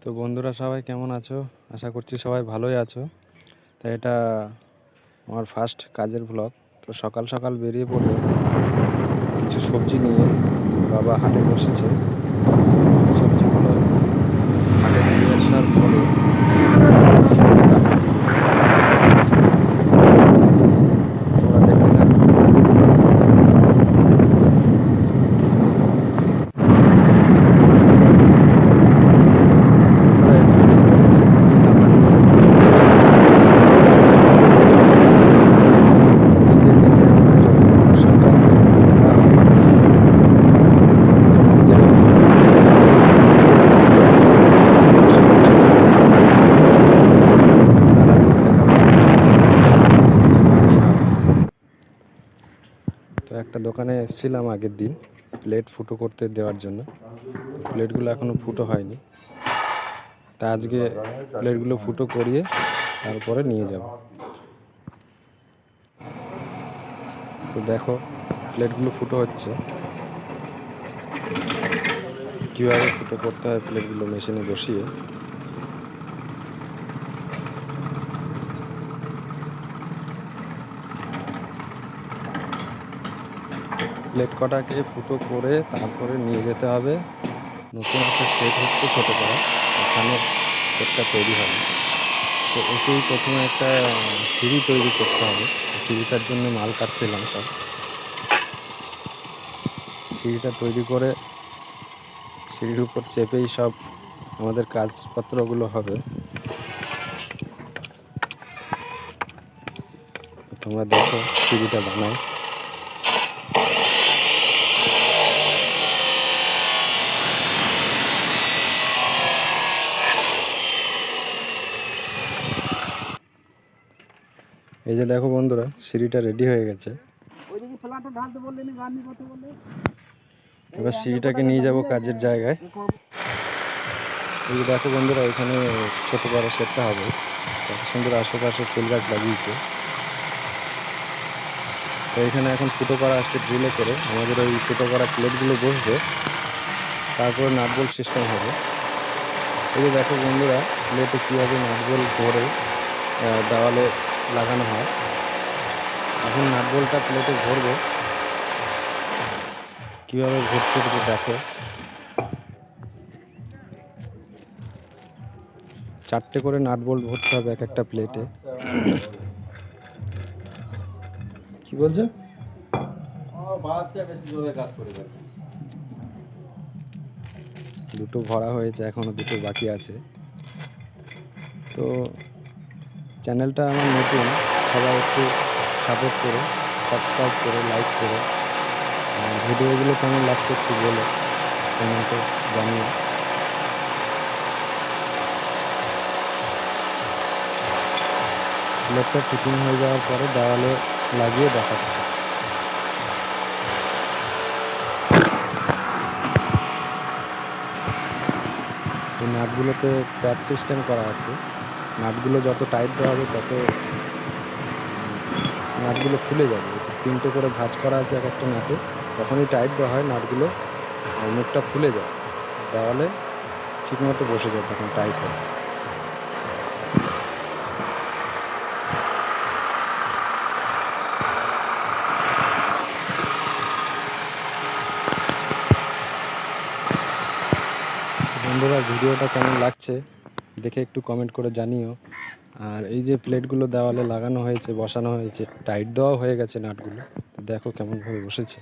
তো বন্ধুরা সবাই কেমন আছো? আশা করছি সবাই ভালোই আছো। তাই এটা আমার ফার্স্ট কাজের ব্লগ। তো সকাল সকাল বেরিয়ে পড়লাম কিছু সবজি নিয়ে। বাবা হাটে বসেছে, সবজিগুলো হাটে নিয়ে আসার পরে তোমরা দেখতে থাকো। তো একটা দোকানে এসেছিলাম আগের দিন প্লেট ফুটো করতে দেওয়ার জন্য। প্লেটগুলো এখনো ফুটো হয়নি, তা আজকে প্লেটগুলো ফুটো করিয়ে তারপরে নিয়ে যাব। তো দেখো প্লেটগুলো ফুটো হচ্ছে, কীভাবে ফুটো করতে হয় প্লেটগুলো মেশিনে বসিয়ে। প্লেট কটাকে ফুটো করে তারপরে নিয়ে যেতে হবে নতুন একটা সেট হচ্ছে ছোটো করা, ওখানে সেটটা তৈরি হবে। তো এসেই প্রথমে একটা সিঁড়ি তৈরি করতে হবে। সিঁড়িটার জন্য মাল কাটছিলাম সব। সিঁড়িটা তৈরি করে সিঁড়ির উপর চেপেই সব আমাদের কাজপত্রগুলো হবে। তোমরা দেখো সিঁড়িটা বানাই। এই যে দেখো বন্ধুরা, সিঁড়িটা রেডি হয়ে গেছে। এবার সিঁড়িটাকে নিয়ে যাব কাজের জায়গায়। এই যে দেখো বন্ধুরা, এখানে ছোট বড় সেটটা হবে। কত সুন্দর আশেপাশে ফুল গাছ লাগিয়েছে। তো এখানে এখন ফুটো করা আসছে ড্রিলে করে, আমাদের ওই ফুটো করা প্লেটগুলো বসবে, তারপরে নাটবল্ট সিস্টেম হবে। এই যে দেখো বন্ধুরা, প্লেটে কীভাবে নাটবল্ট ভরে দেওয়ালে লাগানো হয়। এখন নাটবল্টটা প্লেটে ভরবো, কীভাবে ভরছে এটা দেখো। 4টে করে নাটবল্ট ভরতে হবে এক একটা প্লেটে। কি বলছো? দুটো ভরা হয়েছে, এখনো দুটো বাকি আছে। তো চ্যানেলটা আমার নতুন, সবাই একটু সাপোর্ট করো, সাবস্ক্রাইব করো, লাইক করো। ভিডিওগুলো কেমন লাগছে একটু বলো, কমেন্টে জানিও। প্লেটটা ফিটিং হয়ে যাওয়ার পরে দেওয়ালে লাগিয়ে দেখাচ্ছি। এই নাটগুলোতে প্যাচ সিস্টেম করা আছে। নাটগুলো যত টাইট দেওয়া হবে তত নাটগুলো খুলে যাবে। 3টে করে ভাঁজ করা আছে এক একটা নাটে, যখনই টাইট দেওয়া হয় নাটগুলো মুখটা খুলে যায়, দেওয়ালে ঠিকমতো বসে যায় তখন টাইট হয়। বন্ধুরা ভিডিওটা কেমন লাগছে দেখে একটু কমেন্ট করে জানিও। আর এই যে প্লেটগুলো দেওয়ালে লাগানো হয়েছে, বসানো হয়েছে, টাইট দেওয়া হয়ে গেছে নাটগুলো, দেখো কেমনভাবে বসেছে।